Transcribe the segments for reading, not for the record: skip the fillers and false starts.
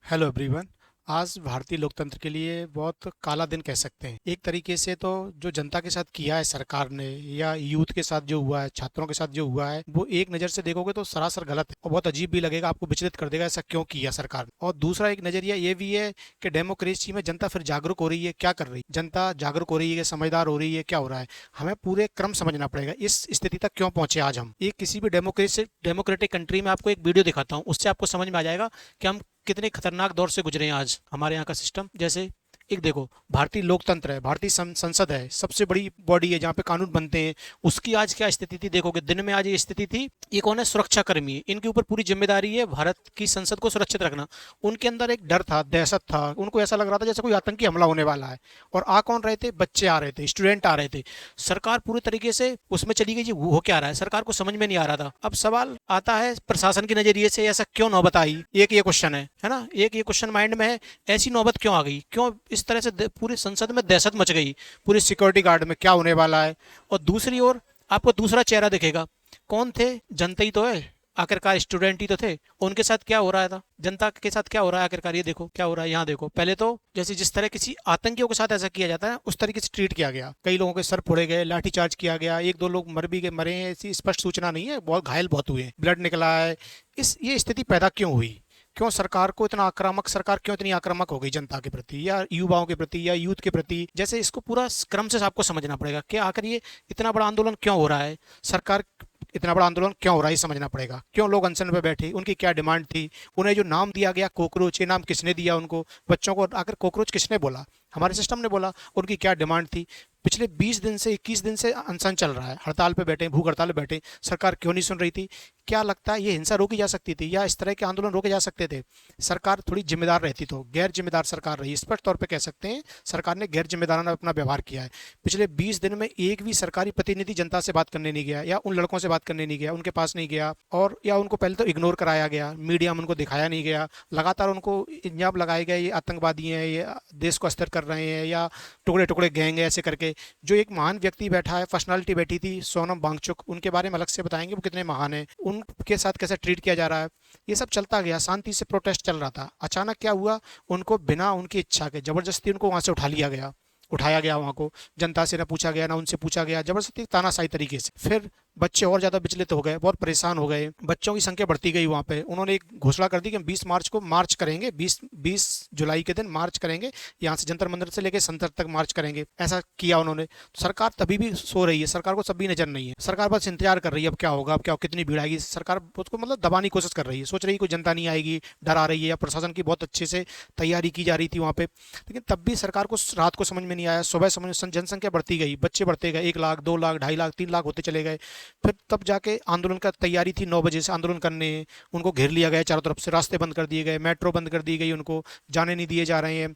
Hello everyone. आज भारतीय लोकतंत्र के लिए बहुत काला दिन कह सकते हैं। एक तरीके से तो जो जनता के साथ किया है सरकार ने, या यूथ के साथ जो हुआ है, छात्रों के साथ जो हुआ है, वो एक नज़र से देखोगे तो सरासर गलत है और बहुत अजीब भी लगेगा, आपको विचलित कर देगा ऐसा क्यों किया सरकार ने। और दूसरा एक नज़रिया ये भी है कि डेमोक्रेसी में जनता फिर जागरूक हो रही है, क्या कर रही है जनता, जागरूक हो रही है, समझदार हो रही है, क्या हो रहा है। हमें पूरे क्रम समझना पड़ेगा इस स्थिति तक क्यों पहुंचे आज हम। एक किसी भी डेमोक्रेटिक कंट्री में आपको एक वीडियो दिखाता हूँ, उससे आपको समझ में आ जाएगा कि हम कितने खतरनाक दौर से गुजरे हैं आज हमारे यहाँ का सिस्टम। जैसे एक देखो, भारतीय लोकतंत्र है, भारतीय संसद है, सबसे बड़ी बॉडी है जहाँ पे कानून बनते हैं। उसकी आज क्या स्थिति थी देखोगे, दिन में आज ये स्थिति थी। ये कौन है? सुरक्षा कर्मी। इनके ऊपर पूरी जिम्मेदारी है भारत की संसद को सुरक्षित रखना। उनके अंदर एक डर था, दहशत था, उनको ऐसा लग रहा था जैसे कोई आतंकी हमला होने वाला है। और आ कौन रहे थे? बच्चे आ रहे थे, स्टूडेंट आ रहे थे। सरकार पूरी तरीके से उसमें चली गई जी, हो क्या रहा है सरकार को समझ में नहीं आ रहा था। अब सवाल आता है प्रशासन के नजरिए से, ऐसा क्यों नौबत आई? एक ये क्वेश्चन है ना, एक ये क्वेश्चन माइंड में है, ऐसी नौबत क्यों आ गई, क्यों इस तरह से पूरी संसद में दहशत मच गई, पूरी सिक्योरिटी गार्ड में क्या होने वाला है। और दूसरी ओर आपको दूसरा चेहरा दिखेगा, कौन थे? जनता ही तो है, आखिरकार स्टूडेंट ही तो थे। उनके साथ क्या हो रहा था, जनता के साथ क्या हो रहा है आखिरकार, ये देखो क्या हो रहा है। यहाँ देखो, पहले तो जैसे जिस तरह किसी आतंकियों के साथ ऐसा किया जाता है उस तरीके से ट्रीट किया गया। कई लोगों के सर फोड़े गए, लाठीचार्ज किया गया, एक दो लोग मर भी गए, मरे हैं ऐसी स्पष्ट सूचना नहीं है, बहुत घायल बहुत हुए, ब्लड निकला है। ये स्थिति पैदा क्यों हुई? क्यों सरकार को इतना आक्रामक, सरकार क्यों इतनी आक्रामक हो गई जनता के प्रति या युवाओं के प्रति या यूथ के प्रति? जैसे इसको पूरा क्रम से आपको समझना पड़ेगा कि आखिर ये इतना बड़ा आंदोलन क्यों हो रहा है, सरकार इतना बड़ा आंदोलन क्यों हो रहा है, ये समझना पड़ेगा। क्यों लोग अनशन पे बैठे, उनकी क्या डिमांड थी? उन्हें जो नाम दिया गया कॉकरोच, ये नाम किसने दिया उनको? बच्चों को आकर कॉकरोच किसने बोला? हमारे सिस्टम ने बोला। उनकी क्या डिमांड थी? पिछले 20 दिन से, 21 दिन से अनशन चल रहा है, हड़ताल पे बैठे, भूख हड़ताल पे बैठे, सरकार क्यों नहीं सुन रही थी? क्या लगता है ये हिंसा रोकी जा सकती थी या इस तरह के आंदोलन रोके जा सकते थे? सरकार थोड़ी जिम्मेदार रहती तो। गैर जिम्मेदार सरकार रही, स्पष्ट तौर पे कह सकते हैं सरकार ने गैर जिम्मेदाराना अपना व्यवहार किया है। पिछले 20 दिन में एक भी सरकारी प्रतिनिधि जनता से बात करने नहीं गया, या उन लड़कों से बात करने नहीं गया, उनके पास नहीं गया, और या उनको पहले तो इग्नोर कराया गया, मीडिया में उनको दिखाया नहीं गया, लगातार उनको इल्जाम लगाए गए ये आतंकवादी हैं, ये देश को अस्थिर कर रहे हैं, या टुकड़े टुकड़े गैंग है, ऐसे करके। जो एक महान व्यक्ति बैठा है, पर्सनालिटी बैठी थी, सोनम वांगचुक, उनके बारे में अलग से बताएंगे वो कितने महान है, उनके साथ कैसे ट्रीट किया जा रहा है। ये सब चलता गया, शांति से प्रोटेस्ट चल रहा था। अचानक क्या हुआ, उनको बिना उनकी इच्छा के जबरदस्ती उनको वहां से उठाया गया वहां को। जनता से ना पूछा गया, ना उनसे पूछा गया, जबरदस्ती तानाशाही तरीके से। फिर बच्चे और ज्यादा विचलित हो गए, बहुत परेशान हो गए, बच्चों की संख्या बढ़ती गई वहां पे। उन्होंने एक घोषणा कर दी कि हम 20 मार्च को मार्च करेंगे, 20 जुलाई के दिन मार्च करेंगे, यहाँ से जंतर मंदिर से लेकर संसद तक मार्च करेंगे, ऐसा किया उन्होंने। तो सरकार तभी भी सो रही है, सरकार को सब भी नजर नहीं है, सरकार बस इंतजार कर रही है अब क्या होगा, अब क्या, कितनी भीड़ आएगी। सरकार उसको मतलब दबाने की कोशिश कर रही है, सोच रही है कोई जनता नहीं आएगी, डर आ रही है, या प्रशासन की बहुत अच्छे से तैयारी की जा रही थी वहां पे। लेकिन तब भी सरकार को रात को समझ में नहीं आया, सुबह समझ, जनसंख्या बढ़ती गई, बच्चे बढ़ते गए, 1 लाख, 2 लाख, 2.5 लाख, 3 लाख होते चले गए। फिर तब जाके आंदोलन का तैयारी थी, 9 बजे से आंदोलन करने। उनको घेर लिया गया चारों तरफ से, रास्ते बंद कर दिए गए, मेट्रो बंद कर दी गई, उनको जाने नहीं दिए जा रहे हैं।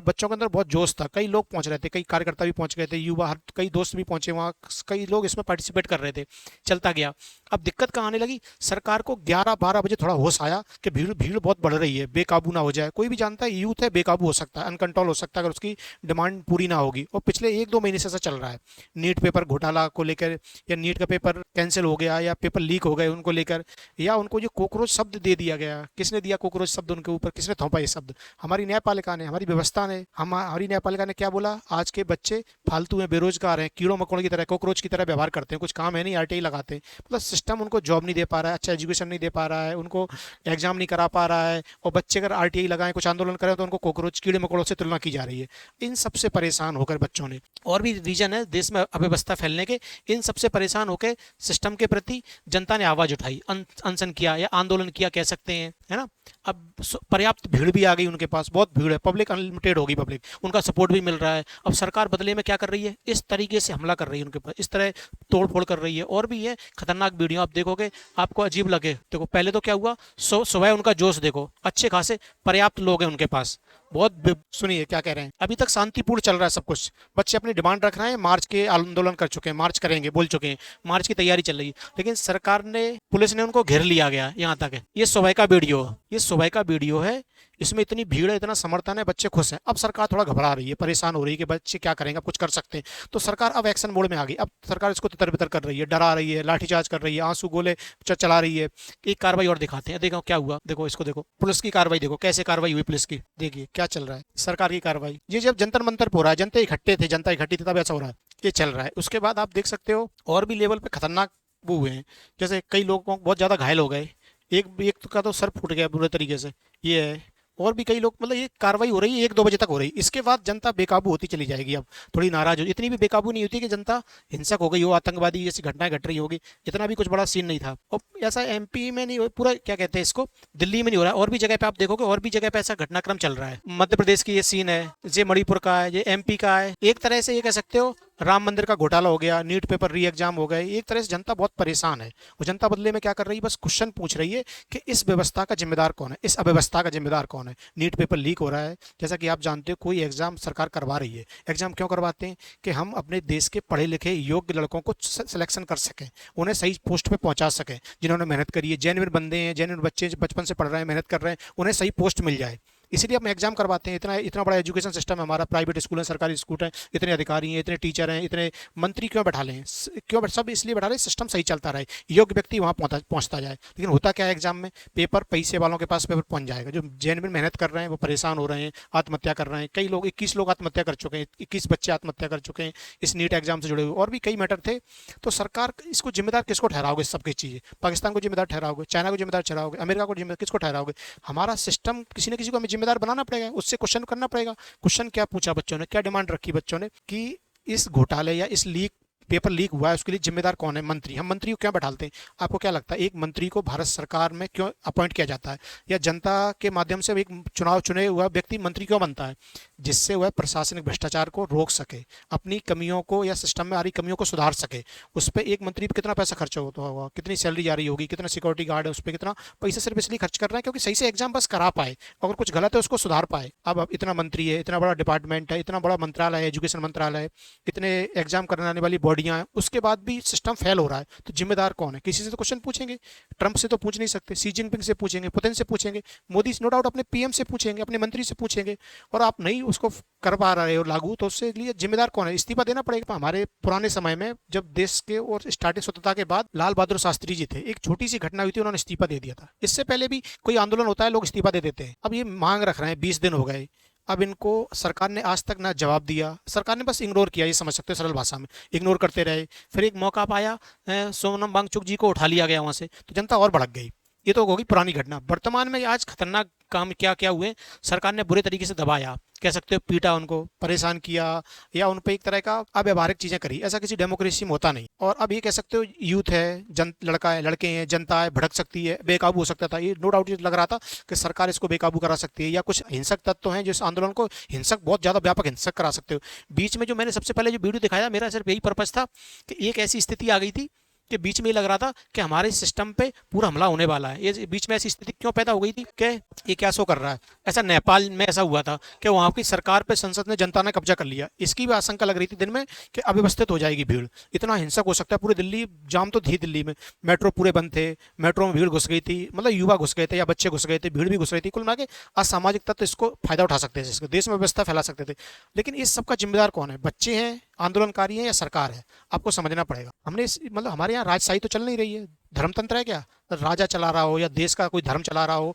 बच्चों के अंदर बहुत जोश था, कई लोग पहुंच रहे थे, कई कार्यकर्ता भी पहुंच गए थे, युवा, कई दोस्त भी पहुंचे वहाँ, कई लोग इसमें पार्टिसिपेट कर रहे थे। चलता गया। अब दिक्कत कहाँ आने लगी, सरकार को 11-12 बजे थोड़ा होश आया कि भीड़ भीड़ बहुत बढ़ रही है, बेकाबू ना हो जाए। कोई भी जानता है यूथ है, बेकाबू हो सकता है, अनकंट्रोल हो सकता है अगर उसकी डिमांड पूरी ना होगी। और पिछले 1-2 महीने से ऐसा चल रहा है, नीट पेपर घोटाला को लेकर, या नीट का पेपर कैंसिल हो गया, या पेपर लीक हो गए उनको लेकर, या उनको जो कोकरोच शब्द दे दिया गया। किसने दिया कोकरोच शब्द उनके ऊपर, किसने थोपा ये शब्द? हमारी न्यायपालिका ने, हमारी व्यवस्था ने। हमारी न्यायपालिका ने क्या बोला, आज के बच्चे फालतू हैं, बेरोजगार हैं, कीड़ों मकोड़ों की तरह, कोकरोच की तरह व्यवहार करते हैं, कुछ काम है नहीं, आरटीआई लगाते हैं। मतलब सिस्टम उनको जॉब नहीं दे पा रहा है, अच्छा एजुकेशन नहीं दे पा रहा है, उनको एग्जाम नहीं करा पा रहा है। और बच्चे अगर आरटीआई लगाएं, कुछ आंदोलन करें, तो उनको कोकरोच, कीड़े मकोड़ों से तुलना की जा रही है। इन सबसे परेशान होकर बच्चों ने, और भी रीजन है देश में अव्यवस्था फैलने के, इन सबसे परेशान होकर सिस्टम के प्रति जनता ने आवाज उठाई, अनशन किया या आंदोलन किया कह सकते हैं, है ना। अब पर्याप्त भीड़ भी आ गई उनके पास, बहुत भीड़ है, पब्लिक अनलिमिटेड होगी, पब्लिक, उनका सपोर्ट भी मिल रहा है। अब सरकार बदले में क्या कर रही है, इस तरीके से हमला कर रही है उनके पास, इस तरह तोड़ फोड़ कर रही है। और भी है खतरनाक वीडियो, आप देखोगे आपको अजीब लगे। देखो पहले तो क्या हुआ, सुबह उनका जोश देखो, अच्छे खासे पर्याप्त लोग हैं उनके पास, बहुत। सुनिए क्या कह रहे हैं, अभी तक शांतिपूर्ण चल रहा है सब कुछ, बच्चे अपनी डिमांड रख रहे हैं, मार्च के आंदोलन कर चुके हैं, मार्च करेंगे बोल चुके हैं, मार्च की तैयारी चल रही है। लेकिन सरकार ने, पुलिस ने उनको घेर लिया गया, यहाँ तक है। ये सुबह का वीडियो, ये सुबह सुबह का वीडियो है, इसमें इतनी भीड़ है, इतना समर्थन है, बच्चे खुश हैं। अब सरकार थोड़ा घबरा रही है, परेशान हो रही है कि बच्चे क्या करेंगे, अब कुछ कर सकते हैं। तो सरकार अब एक्शन मोड में आ गई। अब सरकार इसको तितर बितर कर रही है, डरा रही है, लाठीचार्ज कर रही है, आंसू गोले चला रही है। एक कार्रवाई और दिखाते हैं, देखो क्या हुआ, देखो इसको, देखो पुलिस की कार्रवाई, देखो कैसे कार्रवाई हुई पुलिस की, देखिए क्या चल रहा है सरकार की कार्रवाई। ये जब जंतर मंतर हो रहा है, जनता इकट्ठी थी तब ऐसा हो रहा है, ये चल रहा है। उसके बाद आप देख सकते हो और भी लेवल पे खतरनाक वो हुए हैं, जैसे कई लोग बहुत ज्यादा घायल हो गए, एक का तो सर फूट गया बुरे तरीके से, ये है। और भी कई लोग, मतलब ये कार्रवाई हो रही है 1-2 बजे तक हो रही है। इसके बाद जनता बेकाबू होती चली जाएगी, अब थोड़ी नाराज हो, इतनी भी बेकाबू नहीं होती कि जनता हिंसक हो गई हो, आतंकवादी जैसी घटनाएं घट रही होगी, इतना भी कुछ बड़ा सीन नहीं था। और ऐसा एमपी में नहीं, पूरा क्या कहते हैं इसको, दिल्ली में नहीं हो रहा है, और भी जगह पे आप देखोगे, और भी जगह पे ऐसा घटनाक्रम चल रहा है। मध्य प्रदेश की ये सीन है, ये मणिपुर का है, ये एमपी का है। एक तरह से ये कह सकते हो राम मंदिर का घोटाला हो गया, नीट पेपर री एग्जाम हो गए। एक तरह से जनता बहुत परेशान है, और जनता बदले में क्या कर रही है, बस क्वेश्चन पूछ रही है कि इस व्यवस्था का जिम्मेदार कौन है, इस अव्यवस्था का जिम्मेदार कौन है। नीट पेपर लीक हो रहा है, जैसा कि आप जानते हो, कोई एग्जाम सरकार करवा रही है। एग्जाम क्यों करवाते हैं, कि हम अपने देश के पढ़े लिखे योग्य लड़कों को सिलेक्शन कर सकें, उन्हें सही पोस्ट पे पहुंचा सकें, जिन्होंने मेहनत करी है, जेन्युइन बंदे हैं, जेन्युइन बच्चे बचपन से पढ़ रहे हैं, मेहनत कर रहे हैं, उन्हें सही पोस्ट मिल जाए। इसलिए हम एग्जाम करवाते हैं। इतना इतना बड़ा एजुकेशन सिस्टम है हमारा, प्राइवेट स्कूल है, सरकारी स्कूल है, इतने अधिकारी हैं, इतने टीचर हैं, इतने मंत्री क्यों बैठा लें, क्यों सब इसलिए बैठा लें, सिस्टम सही चलता रहे, योग्य व्यक्ति वहाँ पहुँचता जाए। लेकिन होता क्या है एग्जाम में, पेपर पैसे वालों के पास पेपर पहुँच जाएगा, जो जेन्युइन मेहनत कर रहे हैं वो परेशान हो रहे हैं, आत्महत्या कर रहे हैं। कई लोग, 21 लोग आत्महत्या कर चुके हैं, 21 बच्चे आत्महत्या कर चुके हैं इस नीट एग्जाम से जुड़े हुए, और भी कई मैटर थे। तो सरकार इसको जिम्मेदार किसको ठहराओगे, सबकी चीज़ें, पाकिस्तान को जिम्मेदार ठहराओगे, चाइना को जिम्मेदार ठहराओगे, अमेरिका को जिम्मेदार, किसको ठहराओगे। हमारा सिस्टम किसी न किसी को हमें जिम्मेदार बनाना पड़ेगा, उससे क्वेश्चन करना पड़ेगा। क्वेश्चन क्या पूछा बच्चों ने, क्या डिमांड रखी बच्चों ने, कि इस घोटाले या इस लीक पेपर लीक हुआ है उसके लिए जिम्मेदार कौन है, मंत्री। हम मंत्री को क्यों बैठाते हैं, आपको क्या लगता है, एक मंत्री को भारत सरकार में क्यों अपॉइंट किया जाता है, या जनता के माध्यम से एक चुनाव चुने हुआ व्यक्ति मंत्री क्यों बनता है, जिससे वह प्रशासनिक भ्रष्टाचार को रोक सके, अपनी कमियों को या सिस्टम में आ रही कमियों को सुधार सके। उस पर एक मंत्री पर कितना पैसा खर्च होता होगा, कितनी सैलरी जा रही होगी, कितना सिक्योरिटी गार्ड है, उस पर कितना पैसा सिर्फ इसलिए खर्च कर रहे हैं क्योंकि सही से एग्जाम बस करा पाए, अगर कुछ गलत है उसको सुधार पाए। अब इतना मंत्री है, इतना बड़ा डिपार्टमेंट है, इतना बड़ा मंत्रालय है, एजुकेशन मंत्रालय है, इतने एग्जाम कराने वाली बॉडियां हैं, उसके बाद भी सिस्टम फेल हो रहा है, तो जिम्मेदार कौन है। किसी से तो क्वेश्चन पूछेंगे, ट्रंप से तो पूछ नहीं सकते, सी जिनपिंग से पूछेंगे, पुतिन से पूछेंगे, मोदी नो डाउट अपने पीएम से पूछेंगे, अपने मंत्री से पूछेंगे। और आप नहीं उसको कर पा रहे हो लागू, तो उससे लिए जिम्मेदार कौन है, इस्तीफा देना पड़ेगा। हमारे पुराने समय में जब देश के और स्टार्टिंग स्वतंत्रता के बाद लाल बहादुर शास्त्री जी थे, एक छोटी सी घटना हुई थी, उन्होंने इस्तीफा दे दिया था। इससे पहले भी कोई आंदोलन होता है, लोग इस्तीफा दे देते हैं। अब ये मांग रख रहे हैं, 20 दिन हो गए, अब इनको सरकार ने आज तक ना जवाब दिया, सरकार ने बस इग्नोर किया, ये समझ सकते हो सरल भाषा में, इग्नोर करते रहे। फिर एक मौका पाया, सोनम वांगचुक जी को उठा लिया गया वहां से, तो जनता और भड़क गई। ये तो होगी पुरानी घटना। वर्तमान में आज खतरनाक काम क्या क्या हुए, सरकार ने बुरे तरीके से दबाया, कह सकते हो पीटा, उनको परेशान किया, या उन पर एक तरह का अव्यवहारिक चीजें करी। ऐसा किसी डेमोक्रेसी में होता नहीं। और अब ये कह सकते हो यूथ है, लड़का है, लड़के हैं, जनता है, भड़क सकती है, बेकाबू हो सकता था। ये नो डाउट लग रहा था कि सरकार इसको बेकाबू करा सकती है, या कुछ हिंसक तत्व हैं जो इस आंदोलन को हिंसक, बहुत ज्यादा व्यापक हिंसक करा सकते हो। बीच में जो मैंने सबसे पहले जो वीडियो दिखाया, मेरा सिर्फ यही पर्पज था कि एक ऐसी स्थिति आ गई थी कि बीच में ये लग रहा था कि हमारे सिस्टम पे पूरा हमला होने वाला है। ये बीच में ऐसी स्थिति क्यों पैदा हो गई थी कि ये क्या शो कर रहा है। ऐसा नेपाल में ऐसा हुआ था कि वहाँ की सरकार पे संसद ने, जनता ने कब्जा कर लिया। इसकी भी आशंका लग रही थी दिन में कि अव्यवस्थित हो जाएगी भीड़, इतना हिंसक हो सकता है। पूरी दिल्ली जाम तो थी, दिल्ली में मेट्रो पूरे बंद थे, मेट्रो में भीड़ घुस गई थी, मतलब युवा घुस गए थे या बच्चे घुस गए थे, भीड़ भी घुस रही थी। कुल मिला के असामाजिक तत्व इसको फायदा उठा सकते थे, इसको देश में व्यवस्था फैला सकते थे। लेकिन इस सबका जिम्मेदार कौन है, बच्चे हैं, आंदोलनकारी हैं, या सरकार है। आपको समझना पड़ेगा। हमने मतलब हमारे यहाँ राजशाही तो चल नहीं रही है, धर्मतंत्र है क्या, राजा चला रहा हो या देश का कोई धर्म चला रहा हो।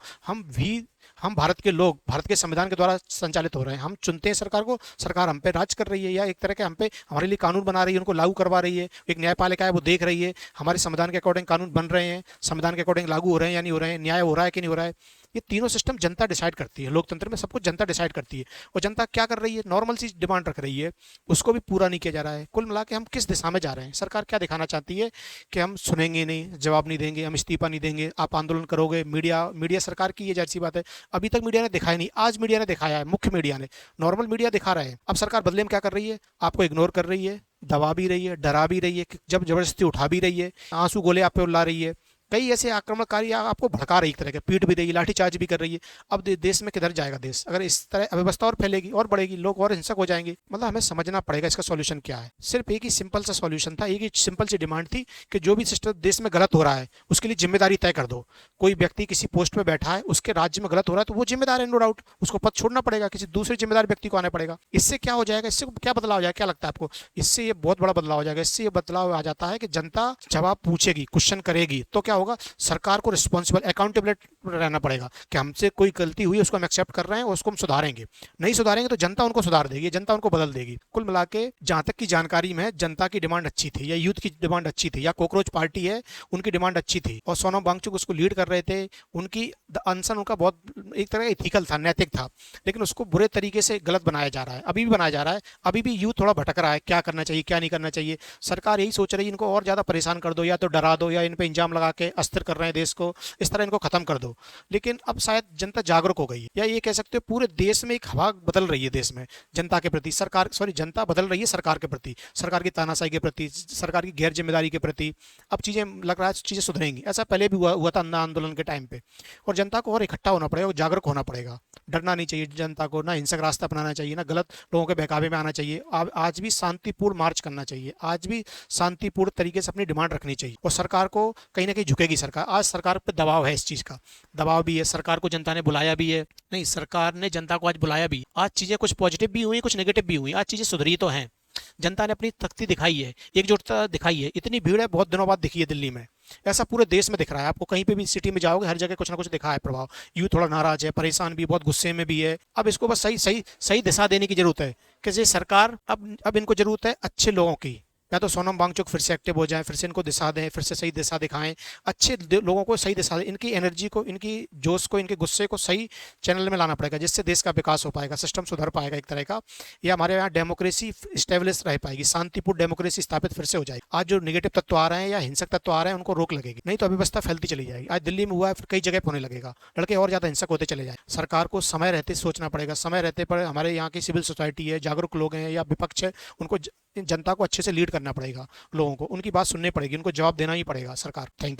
हम भारत के लोग, भारत के संविधान के द्वारा संचालित हो रहे हैं। हम चुनते हैं सरकार को, सरकार हम पे राज कर रही है, या एक तरह के हम पे, हमारे लिए कानून बना रही है, उनको लागू करवा रही है। एक न्यायपालिका है, वो देख रही है हमारे संविधान के अकॉर्डिंग कानून बन रहे हैं, संविधान के अकॉर्डिंग लागू हो रहे हैं या नहीं हो रहे हैं, न्याय हो रहा है कि नहीं हो रहा है। ये तीनों सिस्टम जनता डिसाइड करती है। लोकतंत्र में सब कुछ जनता डिसाइड करती है। और जनता क्या कर रही है, नॉर्मल सी डिमांड रख रही है, उसको भी पूरा नहीं किया जा रहा है। कुल मिला के हम किस दिशा में जा रहे हैं, सरकार क्या दिखाना चाहती है कि हम सुनेंगे नहीं, जवाब नहीं देंगे, हम इस्तीफा नहीं देंगे, आप आंदोलन करोगे। मीडिया सरकार की ये जाहिर सी बात है, अभी तक मीडिया ने दिखाया नहीं, आज मीडिया ने दिखाया है, मुख्य मीडिया ने, नॉर्मल मीडिया दिखा रहे हैं। अब सरकार बदले में क्या कर रही है, आपको इग्नोर कर रही है, दबा भी रही है, डरा भी रही है, जब जबरदस्ती उठा भी रही है, आंसू गोले आप पे उला रही है, कई ऐसे आक्रमणकारी आपको भड़का रही, एक तरह के पीट भी रही है, लाठीचार्ज भी कर रही है। अब देश में किधर जाएगा देश अगर इस तरह अव्यवस्था और फैलेगी और बढ़ेगी, लोग और हिंसक हो जाएंगे। मतलब हमें समझना पड़ेगा इसका सॉल्यूशन क्या है। सिर्फ एक ही सिंपल सा सॉल्यूशन था, एक ही सिंपल सी डिमांड थी कि जो भी सिस्टम देश में गलत हो रहा है उसके लिए जिम्मेदारी तय कर दो। कोई व्यक्ति किसी पोस्ट पे बैठा है, उसके राज्य में गलत हो रहा है तो वो जिम्मेदार है, नो डाउट, उसको पद छोड़ना पड़ेगा, किसी दूसरे जिम्मेदार व्यक्ति को आना पड़ेगा। इससे क्या हो जाएगा, इससे क्या बदलाव हो जाएगा, क्या लगता है आपको? इससे ये बहुत बड़ा बदलाव हो जाएगा। इससे ये बदलाव आ जाता है कि जनता जवाब पूछेगी, क्वेश्चन करेगी, तो क्या होगा, सरकार को रिस्पॉन्सिबल अकाउंटेबिलिटी रहना पड़ेगा कि हमसे कोई गलती हुई उसको हम एक्सेप्ट कर रहे हैं और उसको हम सुधारेंगे। नहीं सुधारेंगे तो जनता उनको सुधार देगी, जनता उनको बदल देगी। कुल मिला के जहां तक की जानकारी में जनता की डिमांड अच्छी थी, या यूथ की डिमांड अच्छी थी, या कॉकरोच पार्टी है उनकी डिमांड अच्छी थी, और सोनम वांगचुक उसको लीड कर रहे थे। उनकी अनशन उनका बहुत एक तरह का इथिकल था, नैतिक था, लेकिन उसको बुरे तरीके से गलत बनाया जा रहा है, अभी भी बनाया जा रहा है। अभी भी यूथ थोड़ा भटक रहा है, क्या करना चाहिए क्या नहीं करना चाहिए। सरकार यही सोच रही है इनको और ज्यादा परेशान कर दो, या तो डरा दो, या इन पे इंजाम लगा के अस्थिर कर रहे हैं देश को, इस तरह इनको खत्म कर दो। लेकिन अब शायद जनता जागरूक हो गई है, या ये कह सकते हो पूरे देश में एक हवा बदल रही है देश में जनता के प्रति, सरकार सॉरी जनता बदल रही है सरकार के प्रति, सरकार की तानाशाही के प्रति, सरकार की गैर जिम्मेदारी के प्रति। अब चीजें लग रहा है चीजें सुधरेंगी। ऐसा पहले भी हुआ था अन्ना आंदोलन के टाइम पे। और जनता को और इकट्ठा होना पड़ेगा, जागरूक होना पड़ेगा। डरना नहीं चाहिए जनता को, ना हिंसक रास्ता अपनाना चाहिए, ना गलत लोगों के बहकावे में आना चाहिए। आज भी शांतिपूर्ण मार्च करना चाहिए, आज भी शांतिपूर्ण तरीके से अपनी डिमांड रखनी चाहिए, और सरकार को कहीं ना कहीं झुकेगी सरकार। आज सरकार पे दबाव है, इस चीज का दबाव भी है, सरकार को जनता ने बुलाया भी है, नहीं सरकार ने जनता को आज बुलाया भी। आज चीजें कुछ पॉजिटिव भी हुई, कुछ नेगेटिव भी हुई, आज चीजें सुधरी तो हैं। जनता ने अपनी तख्ती दिखाई है, एकजुटता दिखाई है। इतनी भीड़ है, बहुत दिनों बाद दिखी है दिल्ली में। ऐसा पूरे देश में दिख रहा है, आपको कहीं पे भी सिटी में जाओगे हर जगह कुछ ना कुछ दिखा है प्रभाव। यूथ थोड़ा नाराज है, परेशान भी, बहुत गुस्से में भी है। अब इसको बस सही सही सही दिशा देने की जरूरत है कि ये सरकार अब इनको जरूरत है अच्छे लोगों की। या तो सोनम वांगचुक फिर से एक्टिव हो जाए, फिर से इनको दिशा दें, फिर से सही दिशा दिखाएं, अच्छे लोगों को सही दिशा दें। इनकी एनर्जी को, इनकी जोश को, इनके गुस्से को सही चैनल में लाना पड़ेगा, जिससे देश का विकास हो पाएगा, सिस्टम सुधर पाएगा एक तरह का। या हमारे यहाँ डेमोक्रेसी स्टेबलिश रह पाएगी, शांतिपूर्ण डेमोक्रेसी स्थापित फिर से हो जाएगी। आज जो निगेटिव तत्व आ रहे हैं या हिंसक तत्व आ रहे हैं उनको रोक लगेगी, नहीं तो अव्यवस्था फैलती चली जाएगी। आज दिल्ली में हुआ है, फिर कई जगह होने लगेगा, लड़के और ज्यादा हिंसक होते चले जाए। सरकार को समय रहते सोचना पड़ेगा, समय रहते पर हमारे यहाँ की सिविल सोसाइटी है, जागरूक लोग हैं या विपक्ष है, उनको जनता को अच्छे से लीड करना पड़ेगा, लोगों को उनकी बात सुननी पड़ेगी, उनको जवाब देना ही पड़ेगा सरकार। Thank you.